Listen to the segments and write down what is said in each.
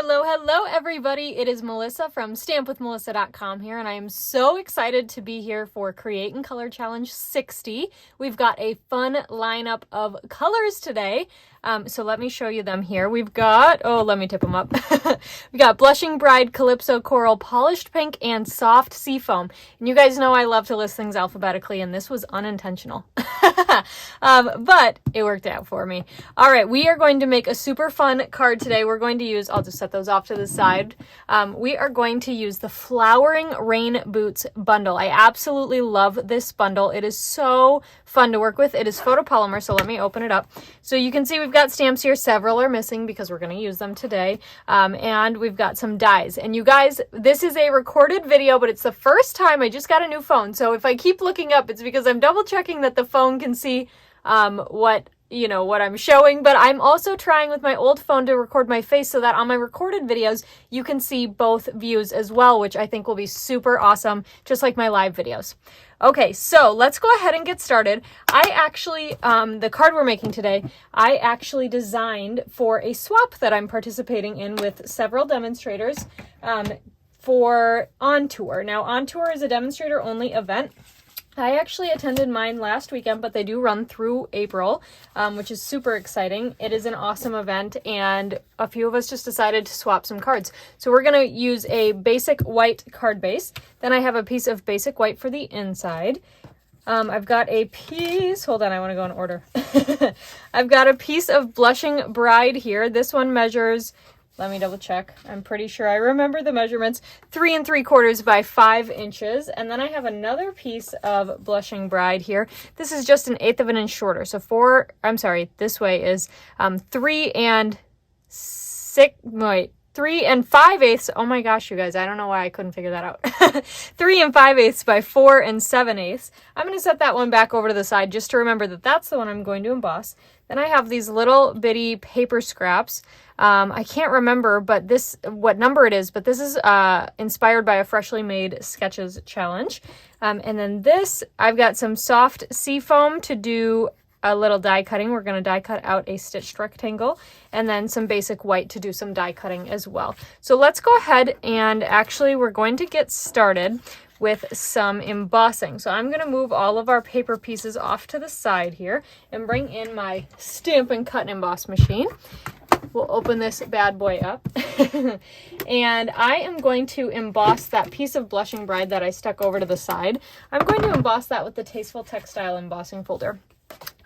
Hello, hello everybody. It is Melissa from stampwithmelissa.com here, and I am so excited to be here for Create and Color Challenge 60. We've got a fun lineup of colors today. So let me show you them here. We've got, let me tip them up. We got Blushing Bride, Calypso Coral, Polished Pink, and Soft Seafoam. And you guys know I love to list things alphabetically, and this was unintentional. But it worked out for me. All right, we are going to make a super fun card today. We're going to use, I'll just set those off to the side. We are going to use the Flowering Rain Boots bundle. I absolutely love this bundle. It is so fun to work with. It is photopolymer, so let me open it up. So you can see we've got stamps here. Several are missing because we're going to use them today. And we've got some dies. And you guys, this is a recorded video, but it's the first time. I just got a new phone. So if I keep looking up, it's because I'm double checking that the phone can see what I'm showing, but I'm also trying with my old phone to record my face so that on my recorded videos, you can see both views as well, which I think will be super awesome, just like my live videos. Okay, so let's go ahead and get started. I actually, the card we're making today, I actually designed for a swap that I'm participating in with several demonstrators for On Tour. Now, On Tour is a demonstrator-only event. I actually attended mine last weekend, but they do run through April, which is super exciting. It is an awesome event, and a few of us just decided to swap some cards. So we're going to use a basic white card base. Then I have a piece of basic white for the inside. I've got a piece, hold on, I want to go in order. I've got a piece of Blushing Bride here. This one measures, let me double check. I'm pretty sure I remember the measurements. 3 3/4 by 5 inches. And then I have another piece of Blushing Bride here. This is just 1/8 of an inch shorter. So this way is 3 5/8. Oh my gosh, you guys, I don't know why I couldn't figure that out. 3 5/8 by 4 7/8. I'm going to set that one back over to the side just to remember that that's the one I'm going to emboss. Then I have these little bitty paper scraps. I can't remember what number it is, but this is inspired by a Freshly Made Sketches challenge. And then this, I've got some soft seafoam to do a little die cutting. We're going to die cut out a stitched rectangle, and then some basic white to do some die cutting as well. So let's go ahead and actually we're going to get started with some embossing. So I'm going to move all of our paper pieces off to the side here and bring in my Stampin' Cut and Emboss machine. We'll open this bad boy up. And I am going to emboss that piece of Blushing Bride that I stuck over to the side. I'm going to emboss that with the Tasteful Textile embossing folder.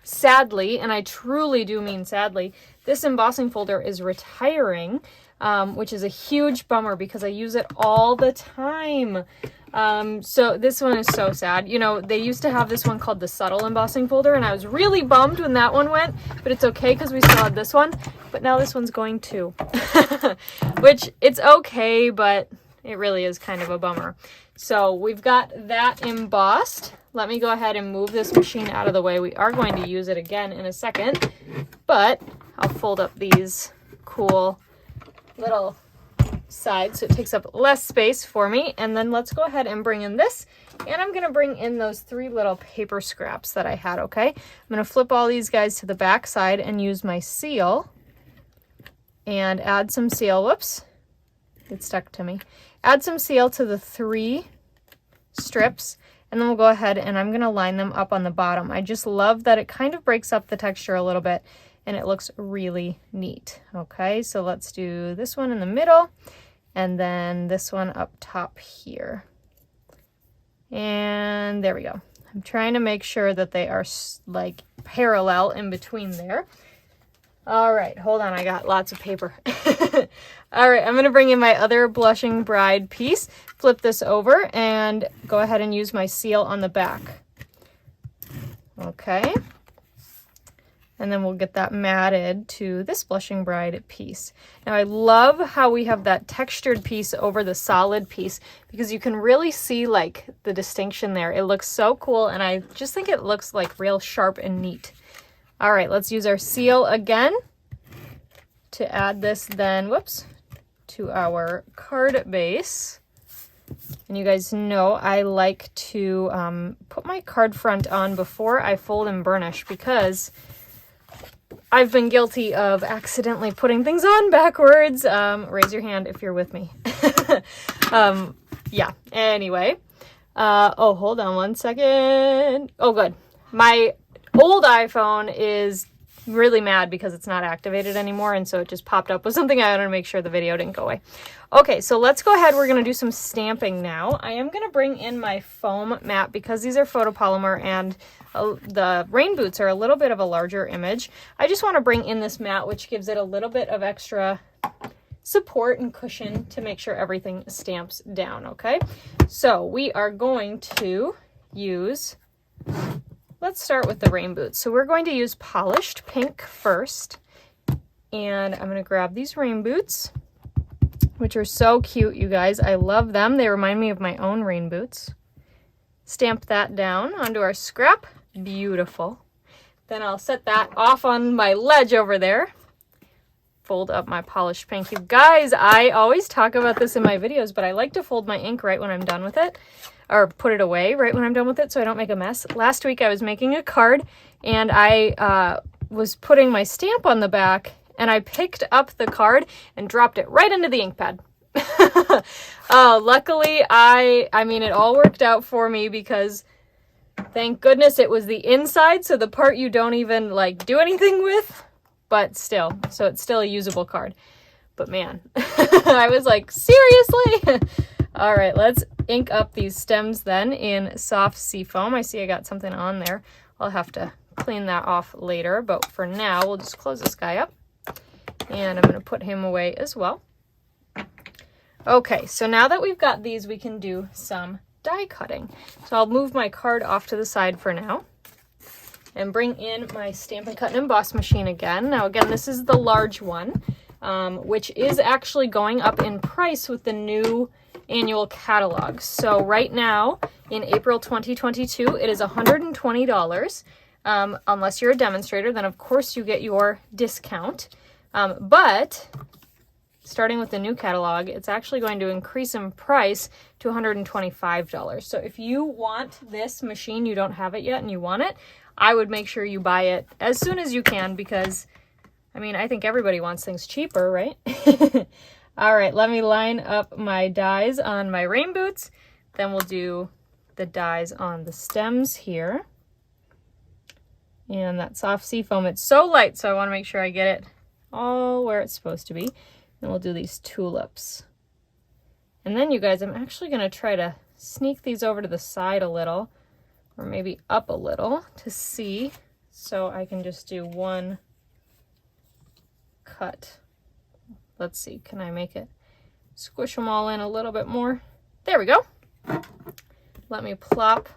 Sadly, and I truly do mean sadly, this embossing folder is retiring, which is a huge bummer because I use it all the time. So this one is so sad. You know, they used to have this one called the Subtle embossing folder, and I was really bummed when that one went, but it's okay because we still had this one. But now this one's going too, which it's okay, but it really is kind of a bummer. So we've got that embossed. Let me go ahead and move this machine out of the way. We are going to use it again in a second, but I'll fold up these cool little sides so it takes up less space for me. And then let's go ahead and bring in this, and I'm going to bring in those 3 little paper scraps that I had, okay? I'm going to flip all these guys to the back side and use my seal and add some seal. Whoops, it stuck to me. Add some seal to the 3 strips, and then we'll go ahead and I'm going to line them up on the bottom. I just love that it kind of breaks up the texture a little bit, and it looks really neat. Okay, so let's do this one in the middle, and then this one up top here. And there we go. I'm trying to make sure that they are like parallel in between there. All right, hold on, I got lots of paper. All right, I'm going to bring in my other Blushing Bride piece, flip this over, and go ahead and use my seal on the back. Okay. And then we'll get that matted to this Blushing Bride piece. Now I love how we have that textured piece over the solid piece because you can really see like the distinction there. It looks so cool, and I just think it looks like real sharp and neat. All right, let's use our seal again to add this then, to our card base. And you guys know I like to put my card front on before I fold and burnish because I've been guilty of accidentally putting things on backwards. Raise your hand if you're with me. Yeah, anyway. Oh, hold on one second. Oh, good. My old iPhone is really mad because it's not activated anymore, and so it just popped up with something. I wanted to make sure the video didn't go away. Okay, so let's go ahead. We're going to do some stamping now. I am going to bring in my foam mat because these are photopolymer and the rain boots are a little bit of a larger image. I just want to bring in this mat, which gives it a little bit of extra support and cushion to make sure everything stamps down, okay? So we are going to use, let's start with the rain boots. So we're going to use polished pink first, and I'm going to grab these rain boots, which are so cute, you guys. I love them. They remind me of my own rain boots. Stamp that down onto our scrap. Beautiful. Then I'll set that off on my ledge over there. Fold up my polished pink. You guys, I always talk about this in my videos, but I like to fold my ink right when I'm done with it, or put it away right when I'm done with it so I don't make a mess. Last week I was making a card and I was putting my stamp on the back, and I picked up the card and dropped it right into the ink pad. Luckily, I mean, it all worked out for me because thank goodness it was the inside, so the part you don't even like do anything with, but still, so it's still a usable card. But man, I was like, seriously? All right, let's ink up these stems then in soft seafoam. I see I got something on there. I'll have to clean that off later, but for now, we'll just close this guy up. And I'm going to put him away as well. Okay, so now that we've got these, we can do some die cutting. So I'll move my card off to the side for now and bring in my Stampin' Cut and Emboss machine again. Now again, this is the large one, which is actually going up in price with the new annual catalog. So right now, in April 2022, it is $120. Unless you're a demonstrator, then of course you get your discount. But starting with the new catalog, it's actually going to increase in price to $125. So if you want this machine, you don't have it yet and you want it, I would make sure you buy it as soon as you can because, I mean, I think everybody wants things cheaper, right? All right, let me line up my dies on my rain boots. Then we'll do the dies on the stems here. And that soft seafoam, it's so light, so I want to make sure I get it all where it's supposed to be. And we'll do these tulips. And then, you guys, I'm actually going to try to sneak these over to the side a little, or maybe up a little to see, so I can just do one cut. Let's see, can I make it squish them all in a little bit more? There we go. Let me plop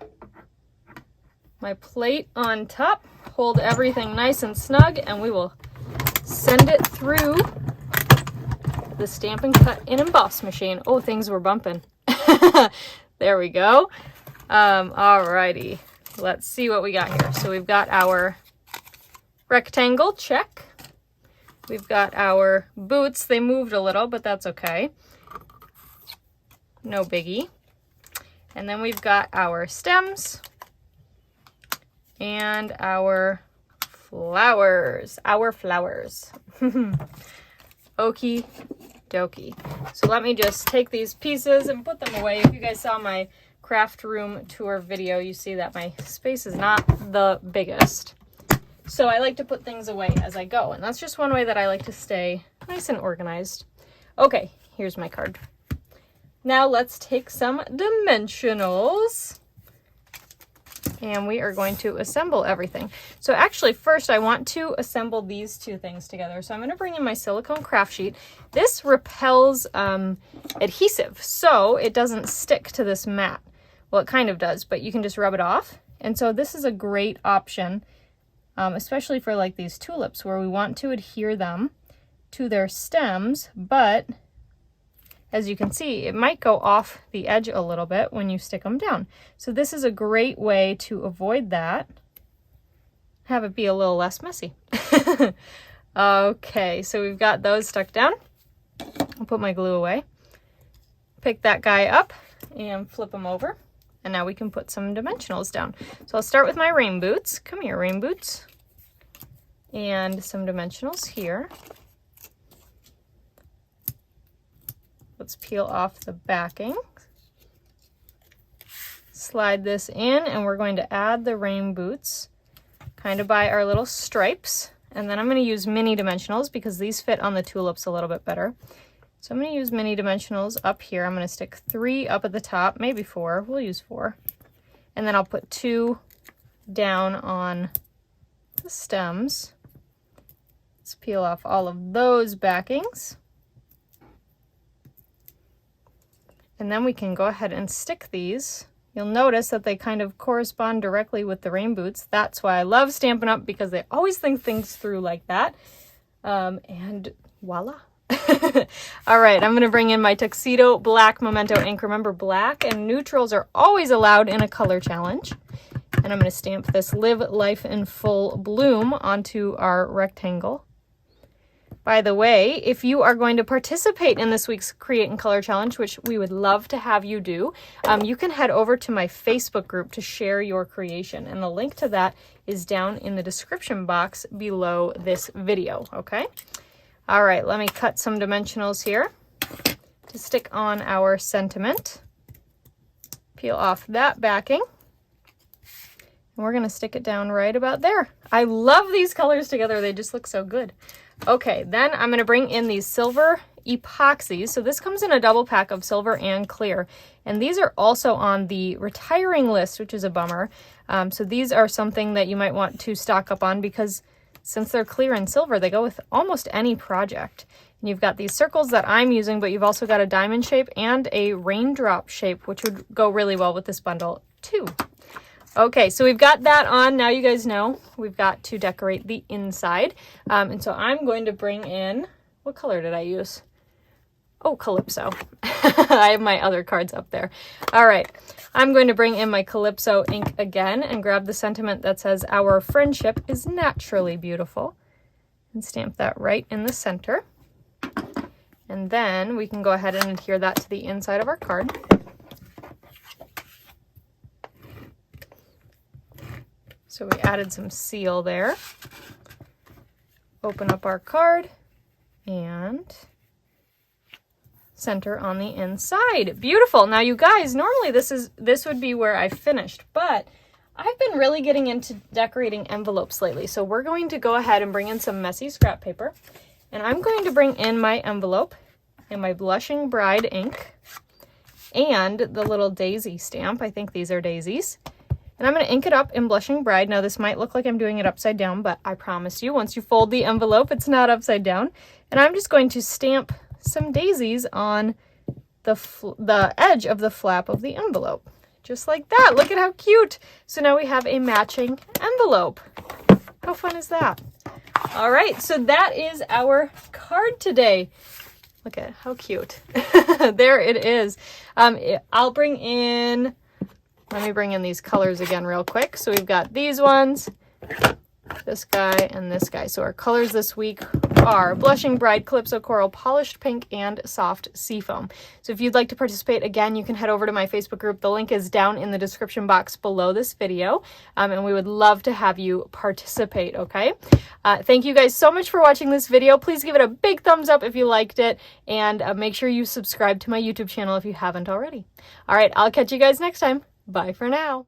my plate on top, hold everything nice and snug, and we will send it through the Stampin' Cut and Emboss machine. Oh, things were bumping. There we go. Alrighty, let's see what we got here. So we've got our rectangle, check. We've got our boots. They moved a little, but that's okay. No biggie. And then we've got our stems and our flowers. Okie dokie. So let me just take these pieces and put them away. If you guys saw my craft room tour video, you see that my space is not the biggest. So I like to put things away as I go, and that's just one way that I like to stay nice and organized. Okay, here's my card. Now let's take some dimensionals, and we are going to assemble everything. So actually, first I want to assemble these two things together. So I'm going to bring in my silicone craft sheet. This repels adhesive, so it doesn't stick to this mat. Well, it kind of does, but you can just rub it off. And so this is a great option, especially for like these tulips where we want to adhere them to their stems, but as you can see, it might go off the edge a little bit when you stick them down. So this is a great way to avoid that, have it be a little less messy. Okay, so we've got those stuck down. I'll put my glue away. Pick that guy up and flip him over. And now we can put some dimensionals down. So I'll start with my rain boots. Come here, rain boots. and some dimensionals here. Let's peel off the backing. Slide this in, and we're going to add the rain boots kind of by our little stripes. And then I'm going to use mini dimensionals because these fit on the tulips a little bit better. So I'm going to use mini dimensionals up here. I'm going to stick 3 up at the top, maybe 4. We'll use 4. And then I'll put 2 down on the stems. Let's peel off all of those backings. And then we can go ahead and stick these. You'll notice that they kind of correspond directly with the rain boots. That's why I love Stampin' Up, because they always think things through like that. And voila. All right, I'm going to bring in my Tuxedo Black Memento ink. Remember, black and neutrals are always allowed in a color challenge. And I'm going to stamp this Live Life in Full Bloom onto our rectangle. By the way, if you are going to participate in this week's Create and Color Challenge, which we would love to have you do, you can head over to my Facebook group to share your creation. And the link to that is down in the description box below this video, okay? All right, let me cut some dimensionals here to stick on our sentiment. Peel off that backing. And we're going to stick it down right about there. I love these colors together. They just look so good. Okay, then I'm going to bring in these silver epoxies. So this comes in a double pack of silver and clear. And these are also on the retiring list, which is a bummer. So these are something that you might want to stock up on because since they're clear and silver, they go with almost any project. And you've got these circles that I'm using, but you've also got a diamond shape and a raindrop shape, which would go really well with this bundle too. Okay, so we've got that on. Now you guys know we've got to decorate the inside. And so I'm going to bring in, what color did I use? Oh, Calypso. I have my other cards up there. All right, I'm going to bring in my Calypso ink again and grab the sentiment that says, "Our friendship is naturally beautiful," and stamp that right in the center. And then we can go ahead and adhere that to the inside of our card. So we added some seal there. Open up our card and center on the inside. Beautiful. Now you guys, normally this would be where I finished, but I've been really getting into decorating envelopes lately. So we're going to go ahead and bring in some messy scrap paper, and I'm going to bring in my envelope and my Blushing Bride ink and the little daisy stamp. I think these are daisies. And I'm going to ink it up in Blushing Bride. Now this might look like I'm doing it upside down, but I promise you, once you fold the envelope, it's not upside down. And I'm just going to stamp some daisies on the edge of the flap of the envelope. Just like that. Look at how cute. So now we have a matching envelope. How fun is that? All right, so that is our card today. Look at how cute. There it is. I'll bring in... Let me bring in these colors again real quick. So we've got these ones, this guy, and this guy. So our colors this week are Blushing Bride, Calypso Coral, Polished Pink, and Soft Seafoam. So if you'd like to participate, again, you can head over to my Facebook group. The link is down in the description box below this video, and we would love to have you participate, okay? Thank you guys so much for watching this video. Please give it a big thumbs up if you liked it, and make sure you subscribe to my YouTube channel if you haven't already. All right, I'll catch you guys next time. Bye for now.